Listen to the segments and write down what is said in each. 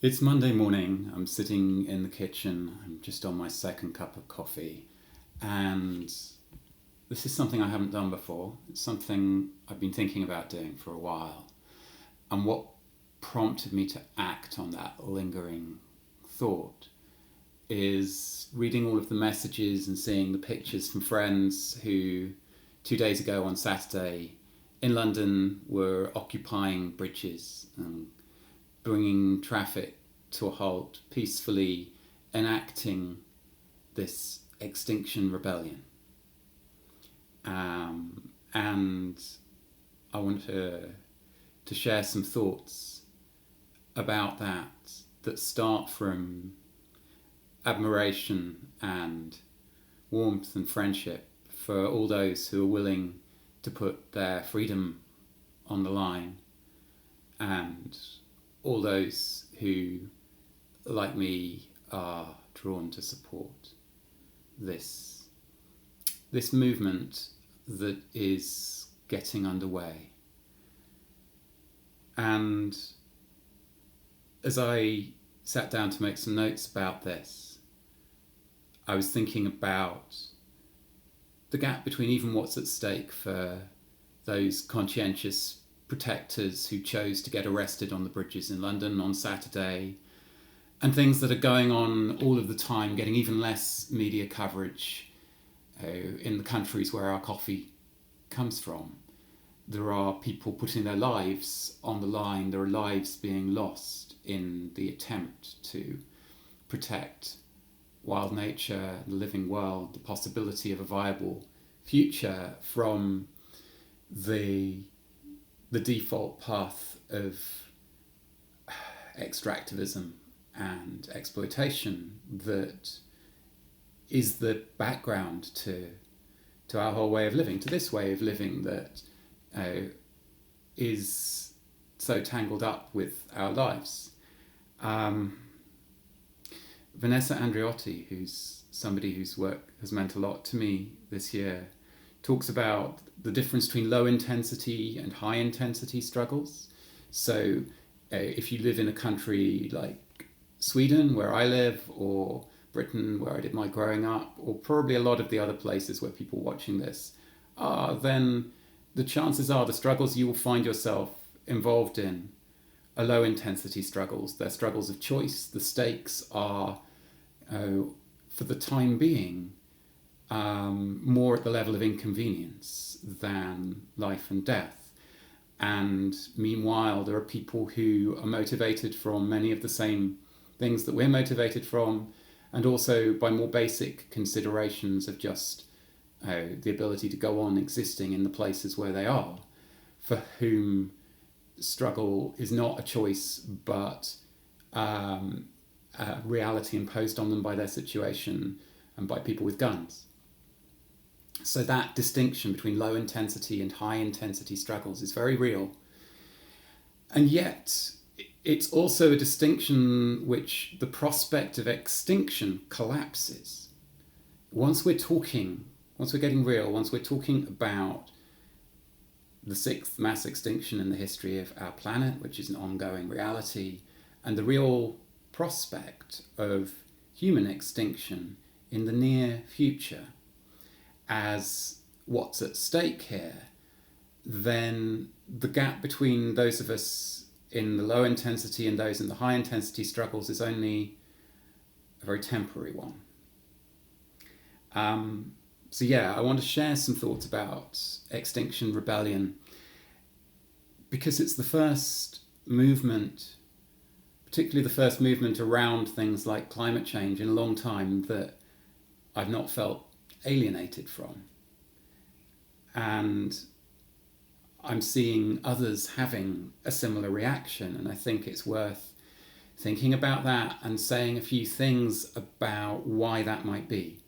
It's Monday morning. I'm sitting in the kitchen. I'm just on my second cup of coffee. And this is something I haven't done before. It's something I've been thinking about doing for a while. And what prompted me to act on that lingering thought is reading all of the messages and seeing the pictures from friends who 2 days ago on Saturday in London were occupying bridges and bringing traffic to a halt, peacefully enacting this Extinction Rebellion. And I want to share some thoughts about that start from admiration and warmth and friendship for all those who are willing to put their freedom on the line, and all those who, like me, are drawn to support this movement that is getting underway. And as I sat down to make some notes about this, I was thinking about the gap between even what's at stake for those conscientious protectors who chose to get arrested on the bridges in London on Saturday, and things that are going on all of the time, getting even less media coverage in the countries where our coffee comes from. There are people putting their lives on the line. There are lives being lost in the attempt to protect wild nature, the living world, the possibility of a viable future from the default path of extractivism and exploitation that is the background to our whole way of living, to this way of living that is so tangled up with our lives. Vanessa Andreotti, who's somebody whose work has meant a lot to me this year, talks about the difference between low intensity and high intensity struggles. So if you live in a country like Sweden, where I live, or Britain, where I did my growing up, or probably a lot of the other places where people watching this are, then the chances are the struggles you will find yourself involved in are low intensity struggles. They're struggles of choice. The stakes are, for the time being, more at the level of inconvenience than life and death. And meanwhile, there are people who are motivated from many of the same things that we're motivated from, and also by more basic considerations of just the ability to go on existing in the places where they are, for whom struggle is not a choice but a reality imposed on them by their situation and by people with guns. So that distinction between low intensity and high intensity struggles is very real. And yet it's also a distinction which the prospect of extinction collapses. Once we're getting real, once we're talking about the sixth mass extinction in the history of our planet, which is an ongoing reality, and the real prospect of human extinction in the near future as what's at stake here, then the gap between those of us in the low intensity and those in the high intensity struggles is only a very temporary one. So yeah, I want to share some thoughts about Extinction Rebellion because it's the first movement, particularly the first movement around things like climate change in a long time, that I've not felt alienated from. And I'm seeing others having a similar reaction, and I think it's worth thinking about that and saying a few things about why that might be.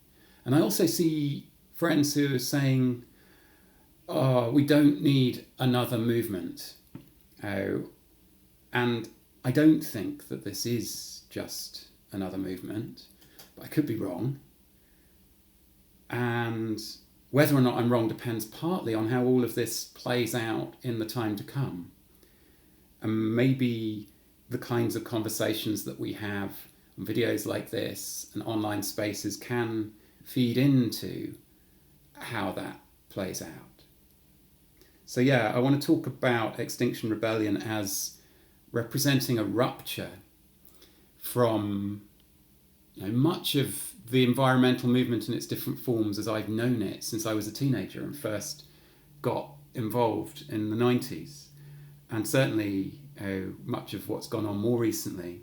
And I also see friends who are saying, oh, we don't need another movement. And I don't think that this is just another movement, but I could be wrong. And whether or not I'm wrong depends partly on how all of this plays out in the time to come. And maybe the kinds of conversations that we have on videos like this and online spaces can feed into how that plays out. So yeah, I want to talk about Extinction Rebellion as representing a rupture from much of the environmental movement in its different forms as I've known it since I was a teenager and first got involved in the 90s, and certainly much of what's gone on more recently.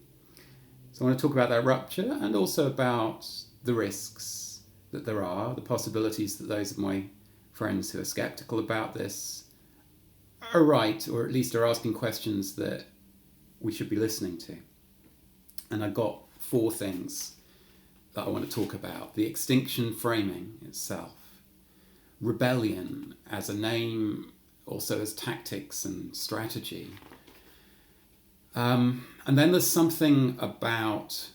So I want to talk about that rupture and also about the risks that there are, the possibilities that those of my friends who are skeptical about this are right, or at least are asking questions that we should be listening to. And I've got 4 things that I want to talk about. The extinction framing itself, rebellion as a name, also as tactics and strategy. And then there's something about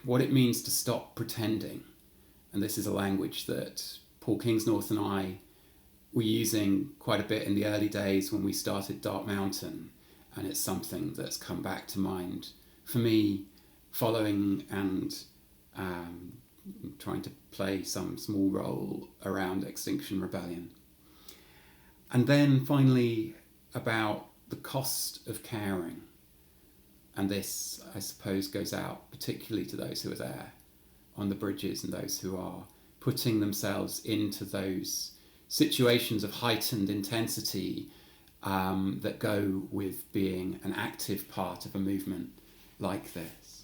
what it means to stop pretending. And this is a language that Paul Kingsnorth and I were using quite a bit in the early days when we started Dark Mountain. And it's something that's come back to mind for me, following and trying to play some small role around Extinction Rebellion. And then finally, about the cost of caring. And this, I suppose, goes out particularly to those who are there on the bridges and those who are putting themselves into those situations of heightened intensity that go with being an active part of a movement like this.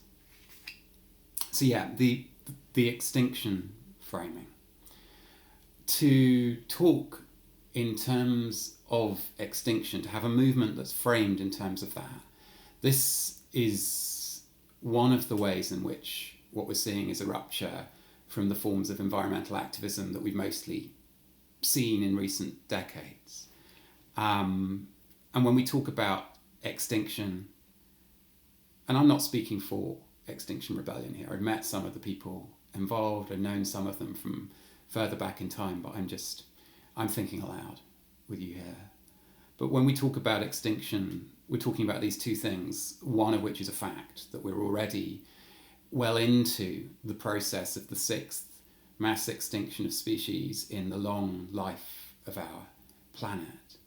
So yeah, the extinction framing. To talk in terms of extinction, to have a movement that's framed in terms of that, this is one of the ways in which what we're seeing is a rupture from the forms of environmental activism that we've mostly seen in recent decades. And when we talk about extinction, and I'm not speaking for Extinction Rebellion here, I've met some of the people involved, I've known some of them from further back in time, but I'm thinking aloud with you here. But when we talk about extinction, we're talking about these 2 things, one of which is a fact, that we're already well into the process of the 6th mass extinction of species in the long life of our planet,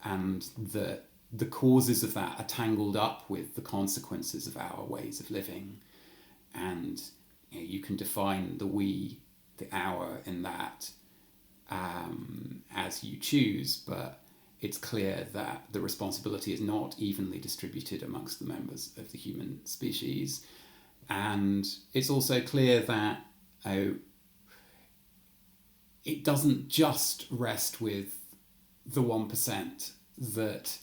and that the causes of that are tangled up with the consequences of our ways of living. And you can define the we, the our in that as you choose, but it's clear that the responsibility is not evenly distributed amongst the members of the human species. And it's also clear that it doesn't just rest with the 1%, that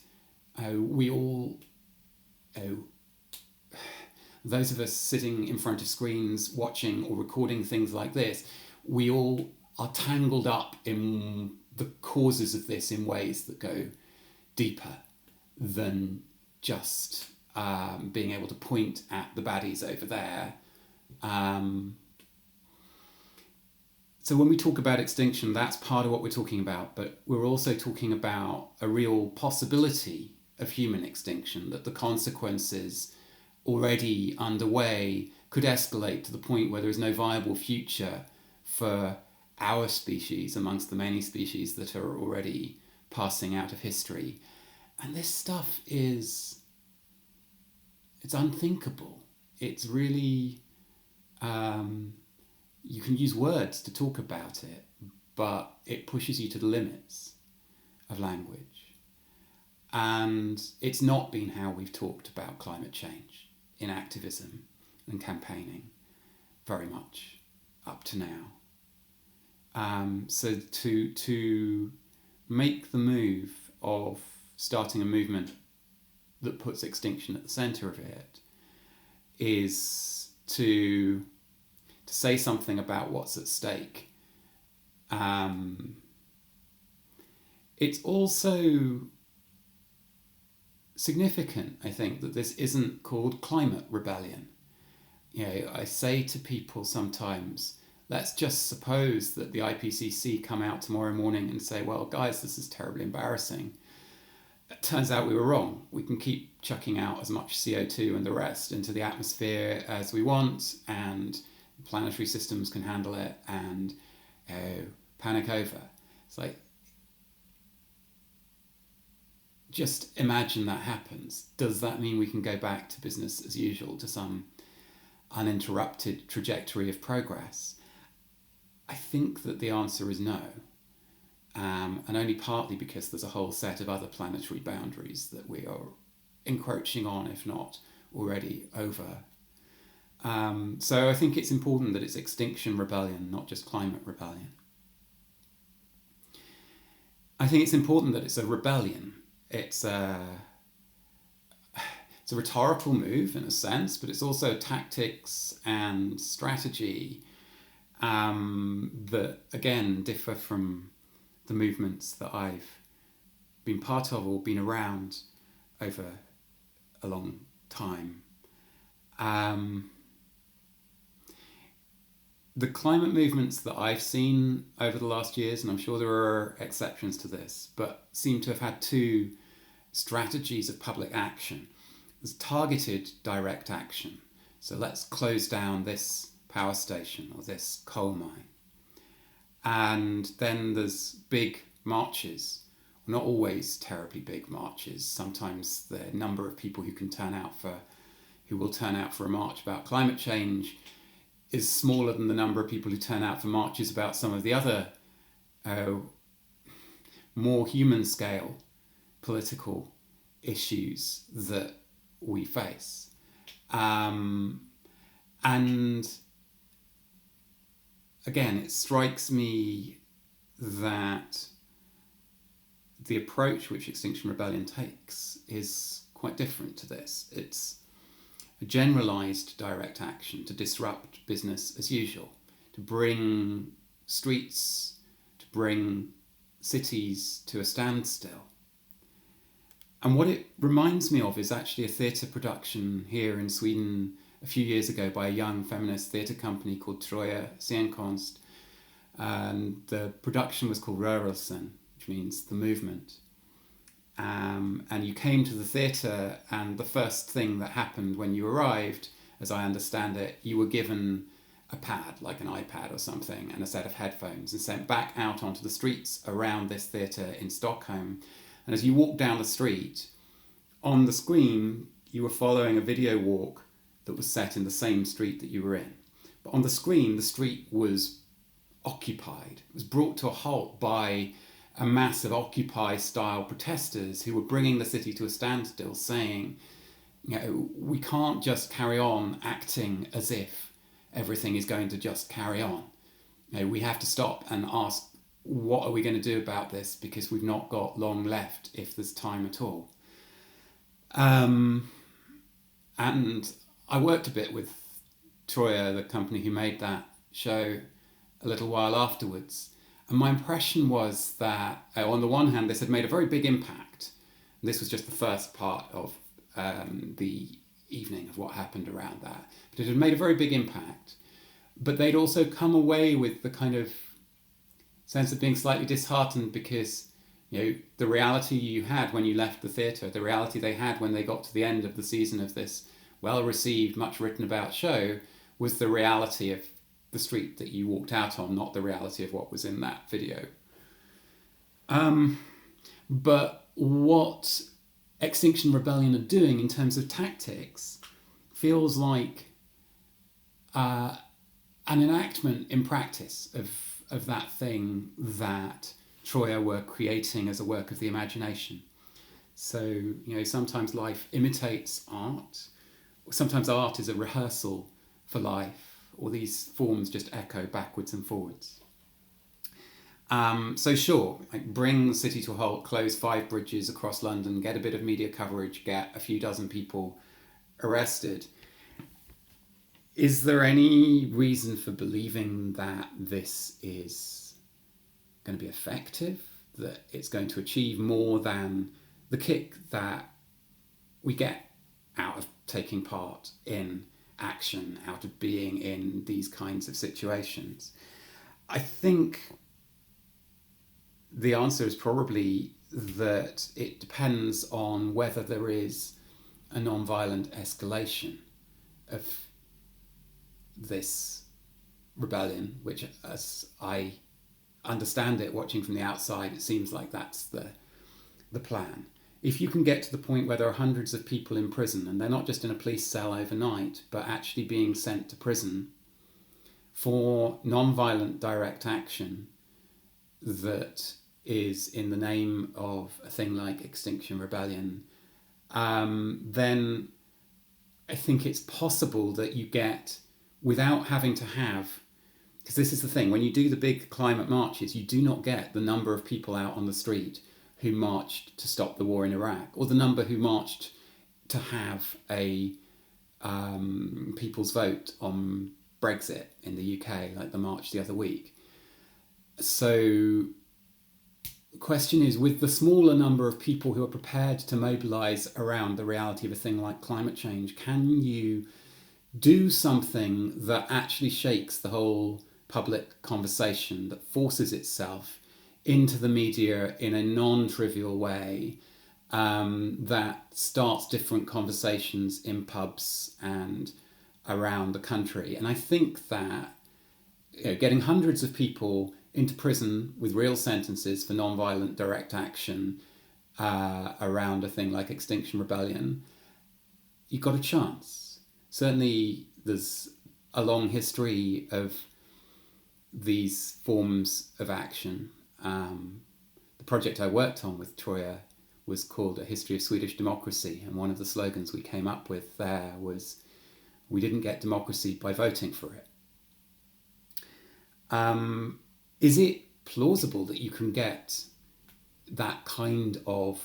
we all, those of us sitting in front of screens watching or recording things like this, we all are tangled up in the causes of this in ways that go deeper than just being able to point at the baddies over there. So when we talk about extinction, that's part of what we're talking about, but we're also talking about a real possibility of human extinction, that the consequences already underway could escalate to the point where there is no viable future for our species amongst the many species that are already passing out of history. And this stuff it's unthinkable. It's really, you can use words to talk about it, but it pushes you to the limits of language. And it's not been how we've talked about climate change in activism and campaigning very much up to now. So to make the move of starting a movement that puts extinction at the centre of it is to say something about what's at stake. It's also significant, I think, that this isn't called climate rebellion. I say to people sometimes, let's just suppose that the IPCC come out tomorrow morning and say, well, guys, this is terribly embarrassing. it turns out we were wrong. We can keep chucking out as much CO2 and the rest into the atmosphere as we want, and planetary systems can handle it, and panic over. It's like, just imagine that happens. Does that mean we can go back to business as usual, to some uninterrupted trajectory of progress? I think that the answer is no. And only partly because there's a whole set of other planetary boundaries that we are encroaching on, if not already over. So I think it's important that it's Extinction Rebellion, not just climate rebellion. I think it's important that it's a rebellion. It's a rhetorical move in a sense, but it's also tactics and strategy that, again, differ from the movements that I've been part of or been around over a long time. The climate movements that I've seen over the last years, and I'm sure there are exceptions to this, but seem to have had two strategies of public action. There's targeted direct action. So let's close down this power station or this coal mine. And then there's big marches, not always terribly big marches. Sometimes the number of people who will turn out for a march about climate change is smaller than the number of people who turn out for marches about some of the other more human scale political issues that we face. And again, it strikes me that the approach which Extinction Rebellion takes is quite different to this. It's a generalised direct action to disrupt business as usual, to bring streets, to bring cities to a standstill. And what it reminds me of is actually a theatre production here in Sweden a few years ago by a young feminist theatre company called Troja Scenkonst. And the production was called Rörelsen, which means the movement. And you came to the theatre, and the first thing that happened when you arrived, as I understand it, you were given a pad, like an iPad or something, and a set of headphones, and sent back out onto the streets around this theatre in Stockholm. And as you walked down the street, on the screen, you were following a video walk that was set in the same street that you were in. But on the screen, the street was occupied. It was brought to a halt by a mass of Occupy-style protesters who were bringing the city to a standstill, saying, we can't just carry on acting as if everything is going to just carry on. We have to stop and ask, what are we going to do about this? Because we've not got long left, if there's time at all. And I worked a bit with Troja, the company who made that show, a little while afterwards. And my impression was that, on the one hand, this had made a very big impact. This was just the first part of the evening of what happened around that. But it had made a very big impact. But they'd also come away with the kind of sense of being slightly disheartened because, the reality you had when you left the theatre, the reality they had when they got to the end of the season of this well-received, much written about show, was the reality of the street that you walked out on, not the reality of what was in that video. But what Extinction Rebellion are doing in terms of tactics feels like an enactment in practice of that thing that Troja were creating as a work of the imagination. So, sometimes life imitates art. Sometimes art is a rehearsal for life, or these forms just echo backwards and forwards. So sure, bring the city to a halt, close 5 bridges across London, get a bit of media coverage, get a few dozen people arrested. Is there any reason for believing that this is going to be effective, that it's going to achieve more than the kick that we get out of taking part in action, out of being in these kinds of situations? I think the answer is probably that it depends on whether there is a non-violent escalation of this rebellion, which, as I understand it, watching from the outside, it seems like that's the plan. If you can get to the point where there are hundreds of people in prison, and they're not just in a police cell overnight, but actually being sent to prison for non-violent direct action that is in the name of a thing like Extinction Rebellion, then I think it's possible that you get, without having to have, because this is the thing, when you do the big climate marches, you do not get the number of people out on the street who marched to stop the war in Iraq, or the number who marched to have a people's vote on Brexit in the UK, like the march the other week. So the question is, with the smaller number of people who are prepared to mobilise around the reality of a thing like climate change, can you do something that actually shakes the whole public conversation, that forces itself into the media in a non-trivial way, that starts different conversations in pubs and around the country? And I think that, you know, getting hundreds of people into prison with real sentences for non-violent direct action around a thing like Extinction Rebellion, you've got a chance. Certainly there's a long history of these forms of action. The project I worked on with Troya was called A History of Swedish Democracy, and one of the slogans we came up with there was, "We didn't get democracy by voting for it." Is it plausible that you can get that kind of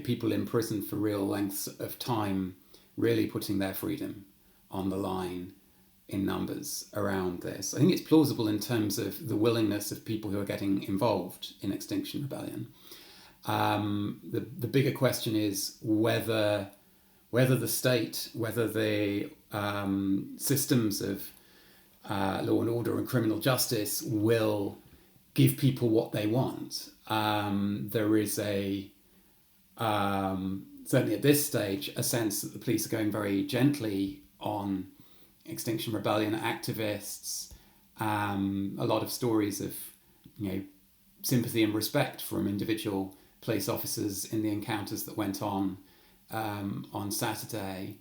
people in prison for real lengths of time really putting their freedom on the line in numbers around this? I think it's plausible in terms of the willingness of people who are getting involved in Extinction Rebellion. The bigger question is whether the state, whether the systems of law and order and criminal justice will give people what they want. There is certainly at this stage, a sense that the police are going very gently on Extinction Rebellion activists. A lot of stories of, sympathy and respect from individual police officers in the encounters that went on Saturday.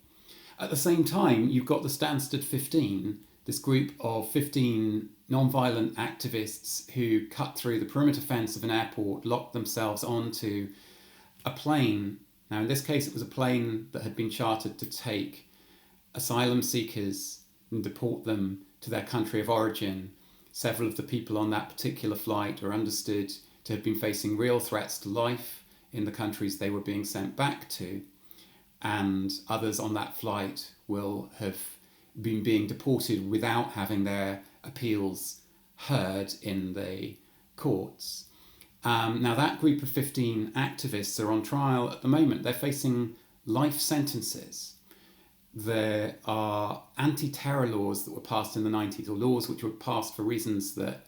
At the same time, you've got the Stansted 15, this group of 15 non-violent activists who cut through the perimeter fence of an airport, locked themselves onto a plane. Now, in this case, it was a plane that had been chartered to take asylum seekers and deport them to their country of origin. Several of the people on that particular flight are understood to have been facing real threats to life in the countries they were being sent back to, and others on that flight will have been being deported without having their appeals heard in the courts. Now, that group of 15 activists are on trial at the moment. They're facing life sentences. There are anti-terror laws that were passed in the 90s, or laws which were passed for reasons that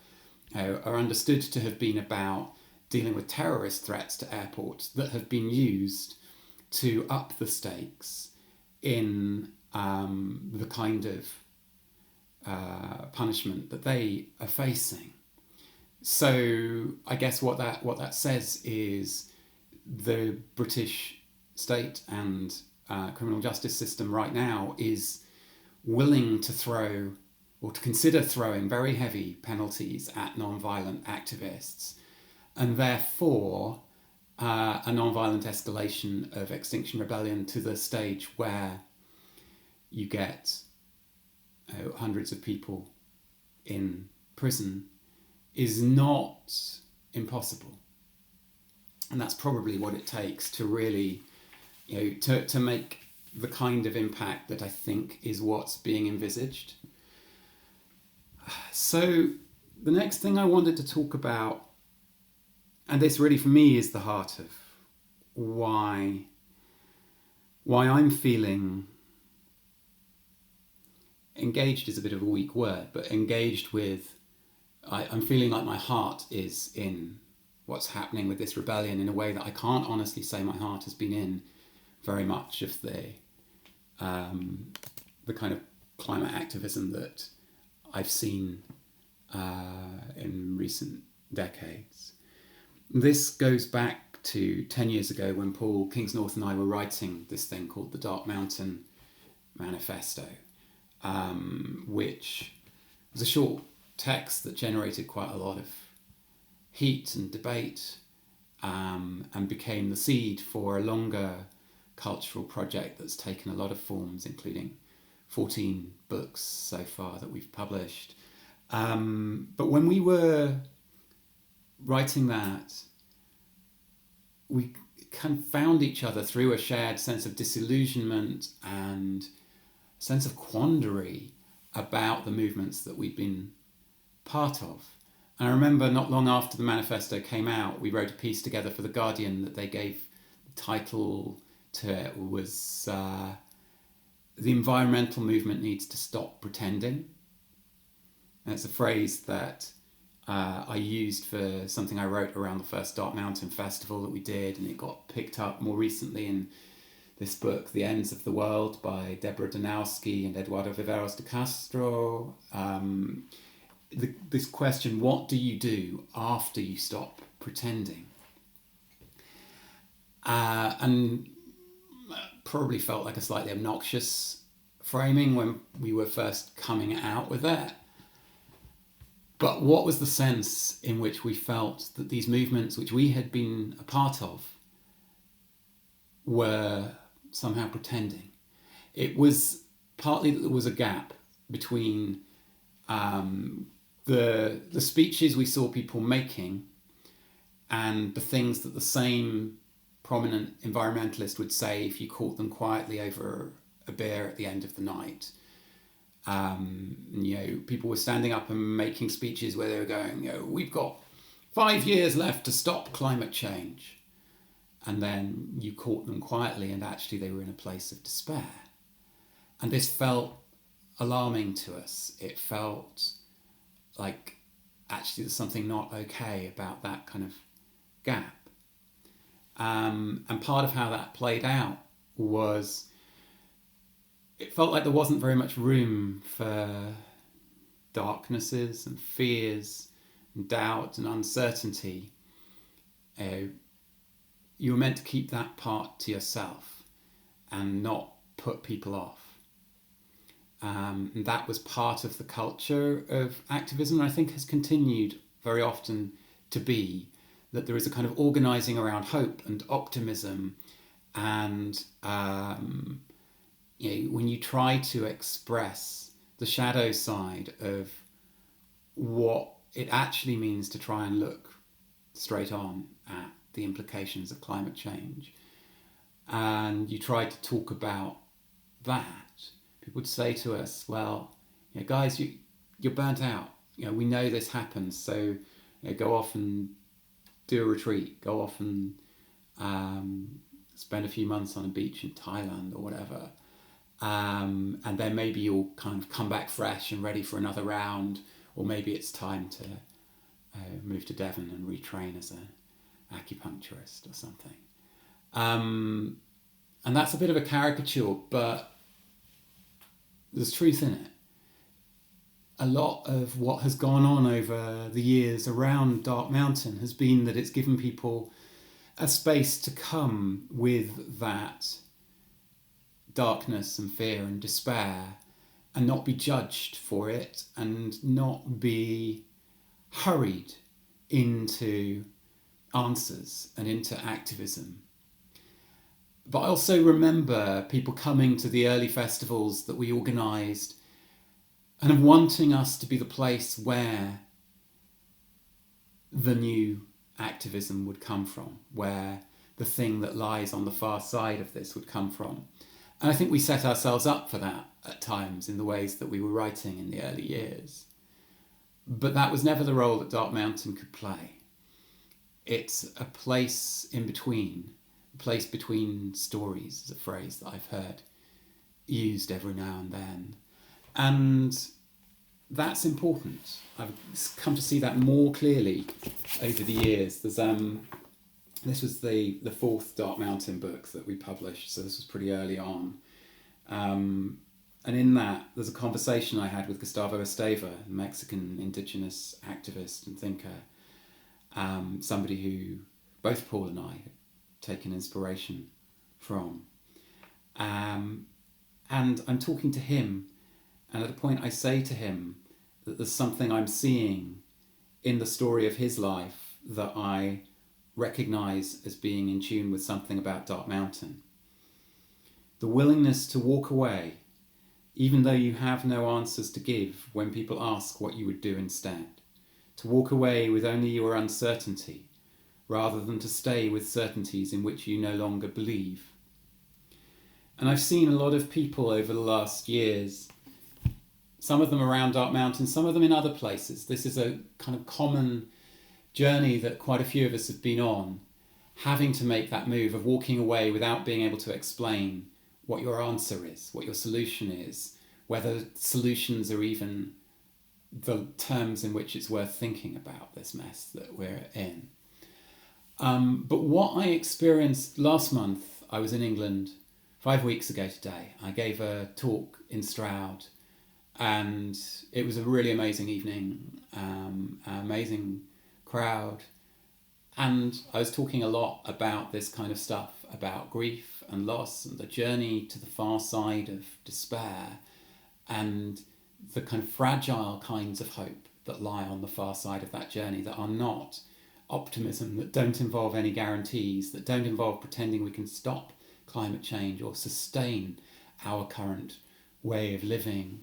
are understood to have been about dealing with terrorist threats to airports, that have been used to up the stakes in the kind of punishment that they are facing. So I guess what that says is the British state and criminal justice system right now is willing to throw, or to consider throwing, very heavy penalties at non-violent activists, and therefore a non-violent escalation of Extinction Rebellion to the stage where you get hundreds of people in prison is not impossible. And that's probably what it takes to really, to make the kind of impact that I think is what's being envisaged. So the next thing I wanted to talk about, and this really for me is the heart of why I'm feeling engaged is a bit of a weak word, but engaged with, I'm feeling like my heart is in what's happening with this rebellion in a way that I can't honestly say my heart has been in very much of the kind of climate activism that I've seen in recent decades. This goes back to 10 years ago when Paul Kingsnorth and I were writing this thing called the Dark Mountain Manifesto, which was a short text that generated quite a lot of heat and debate, and became the seed for a longer cultural project that's taken a lot of forms, including 14 books so far that we've published. But when we were writing that, we kind of found each other through a shared sense of disillusionment and sense of quandary about the movements that we'd been part of. And I remember not long after the manifesto came out, we wrote a piece together for The Guardian that they gave the title to it was The Environmental Movement Needs to Stop Pretending. And it's a phrase that I used for something I wrote around the first Dark Mountain Festival that we did, and it got picked up more recently in this book, The Ends of the World, by Deborah Danowski and Eduardo Viveros de Castro. This question, what do you do after you stop pretending? And probably felt like a slightly obnoxious framing when we were first coming out with that. But what was the sense in which we felt that these movements, which we had been a part of, were somehow pretending? It was partly that there was a gap between the speeches we saw people making and the things that the same prominent environmentalist would say if you caught them quietly over a beer at the end of the night. People were standing up and making speeches where they were going, we've got 5 years left to stop climate change. And then you caught them quietly and actually they were in a place of despair. And this felt alarming to us. It felt like actually there's something not okay about that kind of gap. And part of how that played out was it felt like there wasn't very much room for darknesses and fears and doubt and uncertainty. You were meant to keep that part to yourself and not put people off. And that was part of the culture of activism, and I think has continued very often to be, that there is a kind of organising around hope and optimism, and when you try to express the shadow side of what it actually means to try and look straight on at the implications of climate change, and you try to talk about that, people would say to us, well, guys, you're burnt out. We know this happens, so go off and do a retreat, go off and spend a few months on a beach in Thailand or whatever. And then maybe you'll kind of come back fresh and ready for another round, or maybe it's time to move to Devon and retrain as an acupuncturist or something. And that's a bit of a caricature, but there's truth in it. A lot of what has gone on over the years around Dark Mountain has been that it's given people a space to come with that darkness and fear and despair and not be judged for it and not be hurried into answers and into activism. But I also remember people coming to the early festivals that we organised and wanting us to be the place where the new activism would come from, where the thing that lies on the far side of this would come from. And I think we set ourselves up for that at times in the ways that we were writing in the early years. But that was never the role that Dark Mountain could play. It's a place in between, a place between stories, is a phrase that I've heard used every now and then. And that's important. I've come to see that more clearly over the years. There's this was the fourth Dark Mountain book that we published, so this was pretty early on. And in that, there's a conversation I had with Gustavo Esteva, a Mexican indigenous activist and thinker, somebody who both Paul and I had taken inspiration from. And I'm talking to him, and at a point I say to him that there's something I'm seeing in the story of his life that I recognise as being in tune with something about Dark Mountain. The willingness to walk away, even though you have no answers to give when people ask what you would do instead. To walk away with only your uncertainty, rather than to stay with certainties in which you no longer believe. And I've seen a lot of people over the last years, some of them around Dark Mountain, some of them in other places. This is a kind of common journey that quite a few of us have been on, having to make that move of walking away without being able to explain what your answer is, what your solution is, whether solutions are even the terms in which it's worth thinking about this mess that we're in. But what I experienced last month, I was in England 5 weeks ago today. I gave a talk in Stroud, and it was a really amazing evening, amazing crowd. And I was talking a lot about this kind of stuff, about grief and loss and the journey to the far side of despair and the kind of fragile kinds of hope that lie on the far side of that journey, that are not optimism, that don't involve any guarantees, that don't involve pretending we can stop climate change or sustain our current way of living,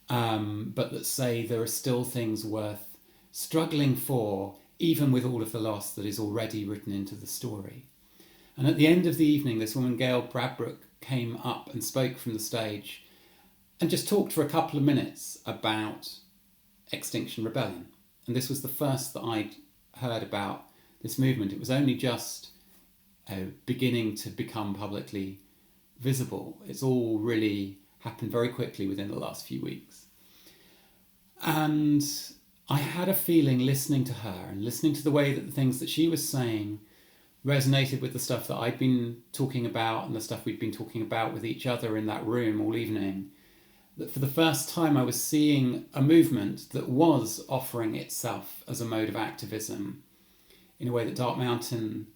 but that say there are still things worth struggling for, even with all of the loss that is already written into the story. And at the end of the evening, this woman, Gail Bradbrook, came up and spoke from the stage and just talked for a couple of minutes about Extinction Rebellion. And this was the first that I'd heard about this movement. It was only just beginning to become publicly visible. It's all really happened very quickly within the last few weeks. And I had a feeling, listening to her and listening to the way that the things that she was saying resonated with the stuff that I'd been talking about and the stuff we'd been talking about with each other in that room all evening, that for the first time I was seeing a movement that was offering itself as a mode of activism in a way that Dark Mountain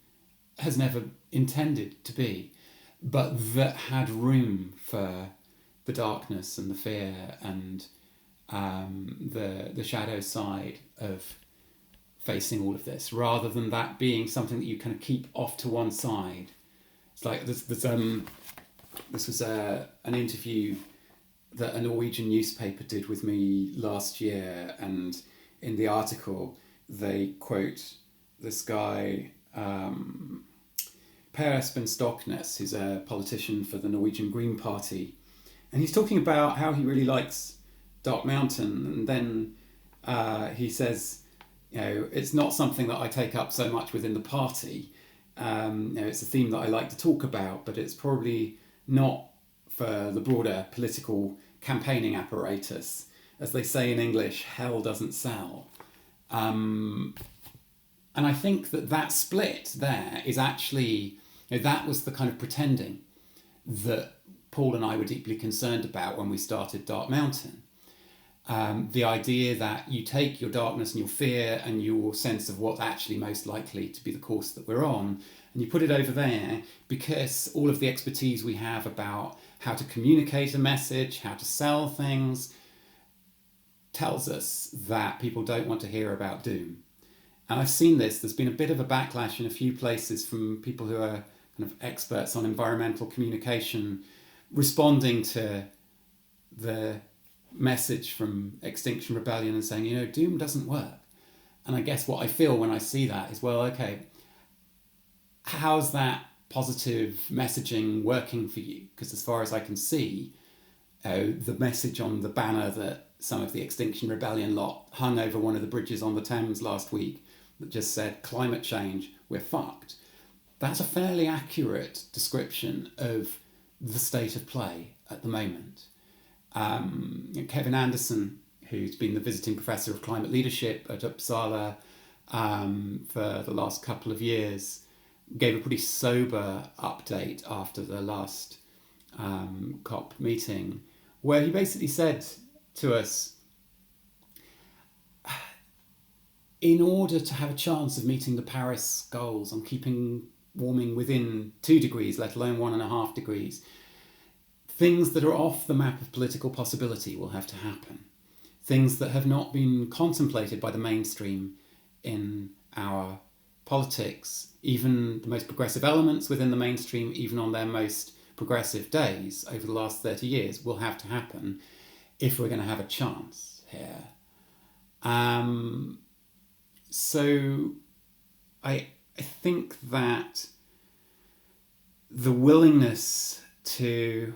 has never intended to be, but that had room for the darkness and the fear and the shadow side of facing all of this, rather than that being something that you kind of keep off to one side. It's like this was an interview that a Norwegian newspaper did with me last year, and in the article they quote this guy, Per Espen Stoknes, who's a politician for the Norwegian Green Party, and he's talking about how he really likes Dark Mountain, and then he says, it's not something that I take up so much within the party. It's a theme that I like to talk about, but it's probably not for the broader political campaigning apparatus. As they say in English, hell doesn't sell. And I think that split there is actually, that was the kind of pretending that Paul and I were deeply concerned about when we started Dark Mountain. The idea that you take your darkness and your fear and your sense of what's actually most likely to be the course that we're on, and you put it over there, because all of the expertise we have about how to communicate a message, how to sell things, tells us that people don't want to hear about doom. And I've seen this, there's been a bit of a backlash in a few places from people who are kind of experts on environmental communication, responding to the message from Extinction Rebellion and saying, doom doesn't work. And I guess what I feel when I see that is, well, okay, how's that positive messaging working for you? Because as far as I can see, the message on the banner that some of the Extinction Rebellion lot hung over one of the bridges on the Thames last week that just said, climate change, we're fucked. That's a fairly accurate description of the state of play at the moment. Kevin Anderson, who's been the visiting professor of climate leadership at Uppsala for the last couple of years, gave a pretty sober update after the last COP meeting, where he basically said to us, in order to have a chance of meeting the Paris goals on keeping warming within 2 degrees, let alone 1.5 degrees, things that are off the map of political possibility will have to happen. Things that have not been contemplated by the mainstream in our politics, even the most progressive elements within the mainstream, even on their most progressive days over the last 30 years, will have to happen if we're going to have a chance here. So I think that the willingness to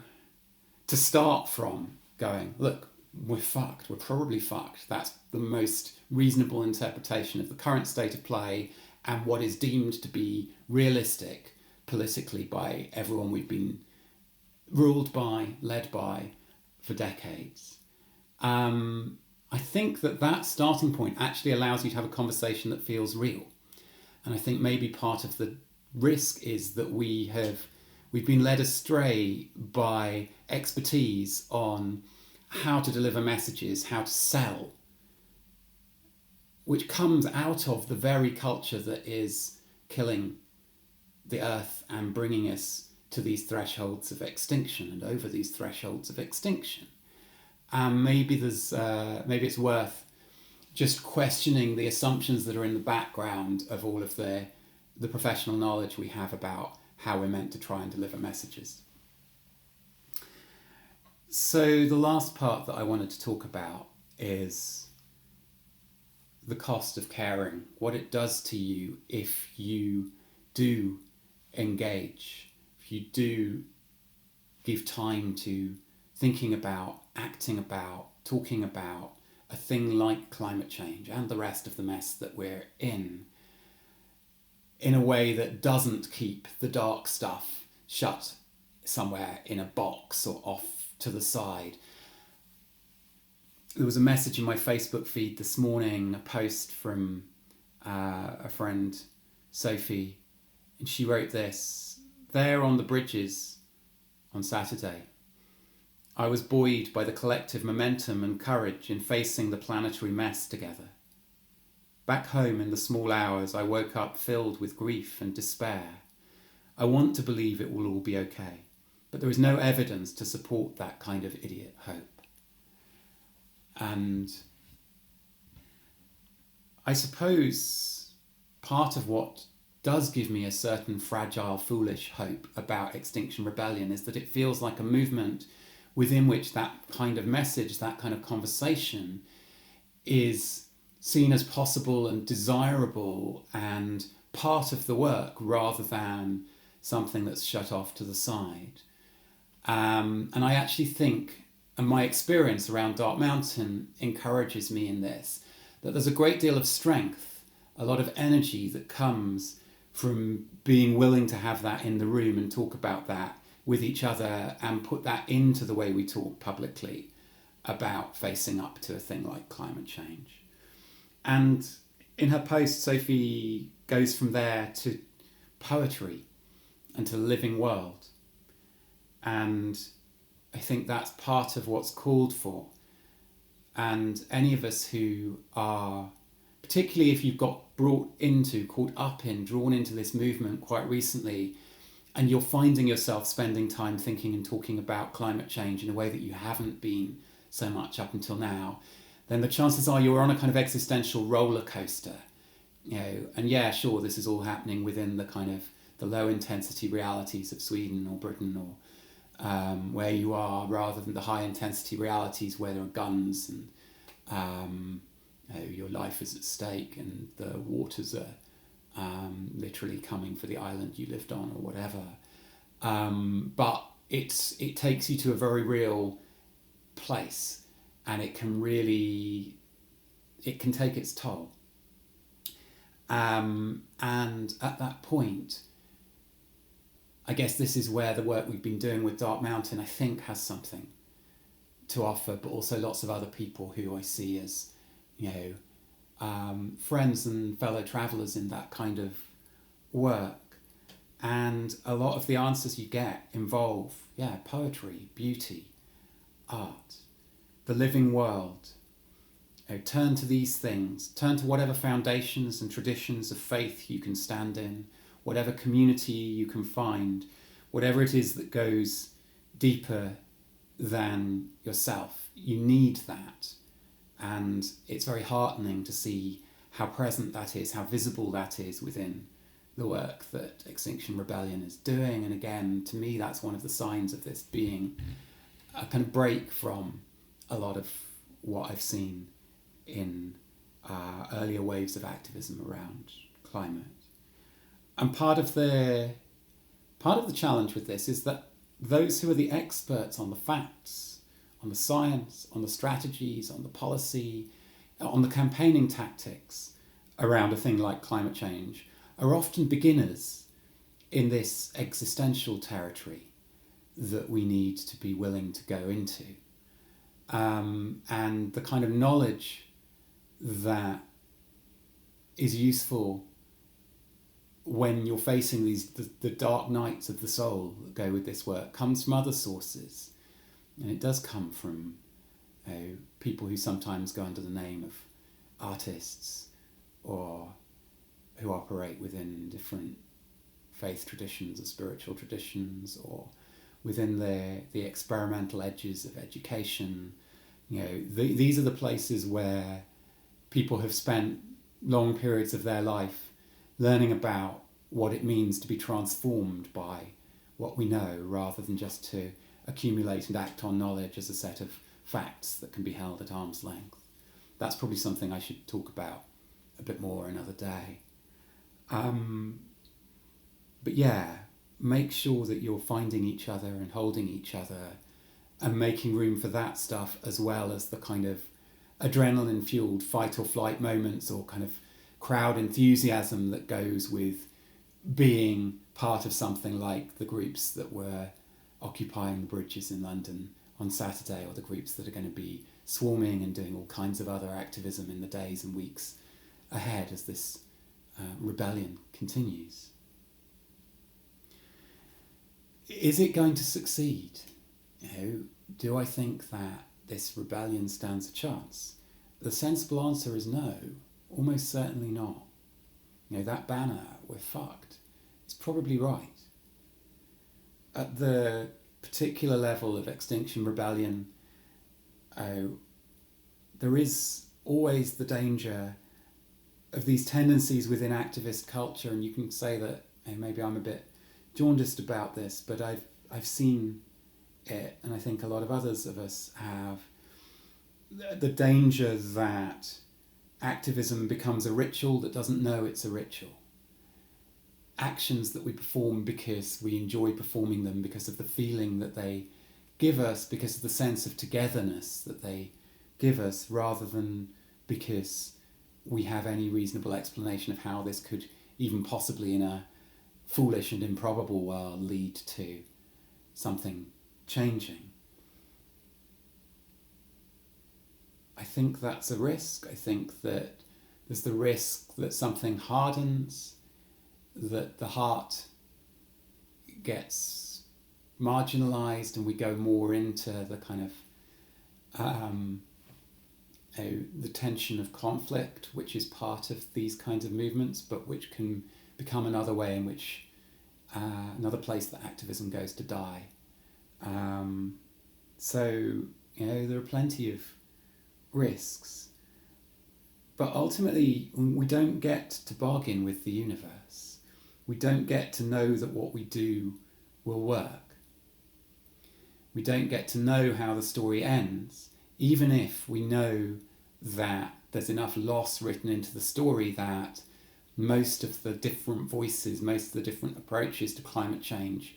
start from going, look, we're fucked, we're probably fucked. That's the most reasonable interpretation of the current state of play and what is deemed to be realistic politically by everyone we've been ruled by, led by for decades. I think that starting point actually allows you to have a conversation that feels real. And I think maybe part of the risk is that we've been led astray by expertise on how to deliver messages, how to sell, which comes out of the very culture that is killing the earth and bringing us to these thresholds of extinction and over these thresholds of extinction. Maybe it's worth just questioning the assumptions that are in the background of all of the professional knowledge we have about how we're meant to try and deliver messages. So the last part that I wanted to talk about is the cost of caring, what it does to you if you do engage, if you do give time to thinking about, acting about, talking about a thing like climate change and the rest of the mess that we're in a way that doesn't keep the dark stuff shut somewhere in a box or off to the side. There was a message in my Facebook feed this morning, a post from a friend, Sophie, and she wrote this: "There on the bridges on Saturday, I was buoyed by the collective momentum and courage in facing the planetary mess together. Back home in the small hours, I woke up filled with grief and despair. I want to believe it will all be okay, but there is no evidence to support that kind of idiot hope." And I suppose part of what does give me a certain fragile, foolish hope about Extinction Rebellion is that it feels like a movement within which that kind of message, that kind of conversation is seen as possible and desirable and part of the work rather than something that's shut off to the side. And I actually think, and my experience around Dark Mountain encourages me in this, that there's a great deal of strength, a lot of energy that comes from being willing to have that in the room and talk about that with each other and put that into the way we talk publicly about facing up to a thing like climate change. And in her post, Sophie goes from there to poetry and to the living world. And I think that's part of what's called for. And any of us who are, particularly if you've got caught up in, drawn into this movement quite recently, and you're finding yourself spending time thinking and talking about climate change in a way that you haven't been so much up until now, then the chances are you're on a kind of existential roller coaster. And yeah, sure, this is all happening within the kind of the low intensity realities of Sweden or Britain or where you are, rather than the high intensity realities where there are guns and your life is at stake and the waters are literally coming for the island you lived on or whatever. But it takes you to a very real place, and it can take its toll. And at that point, I guess this is where the work we've been doing with Dark Mountain, I think, has something to offer, but also lots of other people who I see as, friends and fellow travellers in that kind of work. And a lot of the answers you get involve, poetry, beauty, art, the living world. Turn to these things, turn to whatever foundations and traditions of faith you can stand in, whatever community you can find, whatever it is that goes deeper than yourself. You need that. And it's very heartening to see how present that is, how visible that is within the work that Extinction Rebellion is doing. And again, to me, that's one of the signs of this being a kind of break from a lot of what I've seen in earlier waves of activism around climate. And part of the challenge with this is that those who are the experts on the facts, on the science, on the strategies, on the policy, on the campaigning tactics around a thing like climate change are often beginners in this existential territory that we need to be willing to go into. And the kind of knowledge that is useful when you're facing the dark nights of the soul that go with this work comes from other sources. And it does come from people who sometimes go under the name of artists, or who operate within different faith traditions or spiritual traditions, or within the experimental edges of education. These are the places where people have spent long periods of their life learning about what it means to be transformed by what we know, rather than just to accumulate and act on knowledge as a set of facts that can be held at arm's length. That's probably something I should talk about a bit more another day. But make sure that you're finding each other and holding each other and making room for that stuff, as well as the kind of adrenaline-fueled fight or flight moments or kind of crowd enthusiasm that goes with being part of something like the groups that were occupying the bridges in London on Saturday, or the groups that are going to be swarming and doing all kinds of other activism in the days and weeks ahead as this rebellion continues. Is it going to succeed? Do I think that this rebellion stands a chance? The sensible answer is no, almost certainly not. That banner, "We're fucked," is probably right. At the particular level of Extinction Rebellion, there is always the danger of these tendencies within activist culture, and you can say that maybe I'm a bit jaundiced about this, but I've seen it, and I think a lot of others of us have, the danger that activism becomes a ritual that doesn't know it's a ritual. Actions that we perform because we enjoy performing them, because of the feeling that they give us, because of the sense of togetherness that they give us, rather than because we have any reasonable explanation of how this could even possibly, in a foolish and improbable world, lead to something changing. I think that's a risk. I think that there's the risk that something hardens, that the heart gets marginalized, and we go more into the kind of the tension of conflict, which is part of these kinds of movements, but which can become another way in which another place that activism goes to die. So there are plenty of risks, but ultimately we don't get to bargain with the universe. We don't get to know that what we do will work. We don't get to know how the story ends, even if we know that there's enough loss written into the story that most of the different voices, most of the different approaches to climate change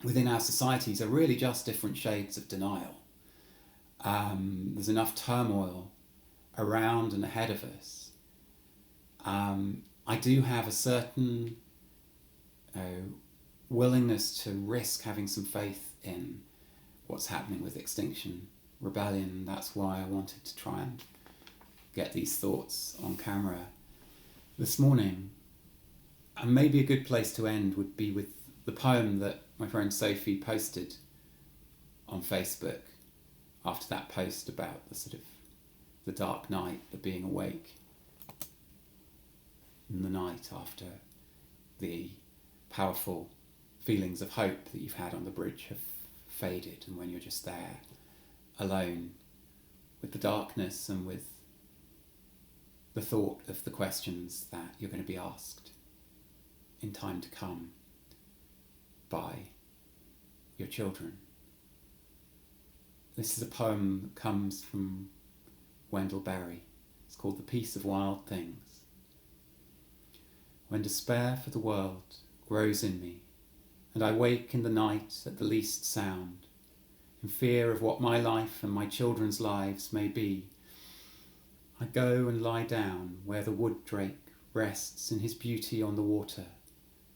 within our societies are really just different shades of denial. There's enough turmoil around and ahead of us. I do have a certain willingness to risk having some faith in what's happening with Extinction Rebellion. That's why I wanted to try and get these thoughts on camera this morning. And maybe a good place to end would be with the poem that my friend Sophie posted on Facebook after that post about the sort of the dark night, the being awake in the night after the powerful feelings of hope that you've had on the bridge have faded, and when you're just there alone with the darkness and with the thought of the questions that you're going to be asked in time to come by your children. This is a poem that comes from Wendell Berry. It's called The Peace of Wild Things. When despair for the world grows in me, and I wake in the night at the least sound, in fear of what my life and my children's lives may be, I go and lie down where the wood drake rests in his beauty on the water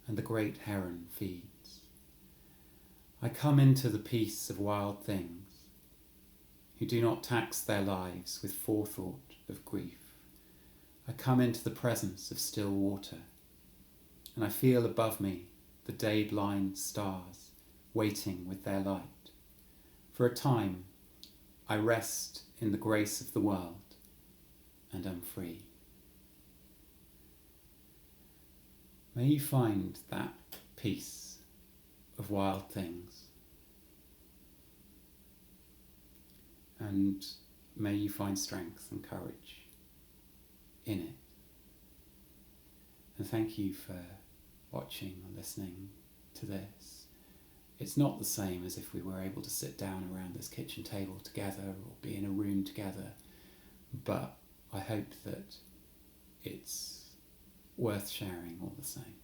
and the great heron feeds. I come into the peace of wild things, who do not tax their lives with forethought of grief. I come into the presence of still water, and I feel above me the day-blind stars waiting with their light. For a time, I rest in the grace of the world and am free. May you find that peace of wild things, and may you find strength and courage in it. And thank you for watching or listening to this. It's not the same as if we were able to sit down around this kitchen table together or be in a room together, but I hope that it's worth sharing all the same.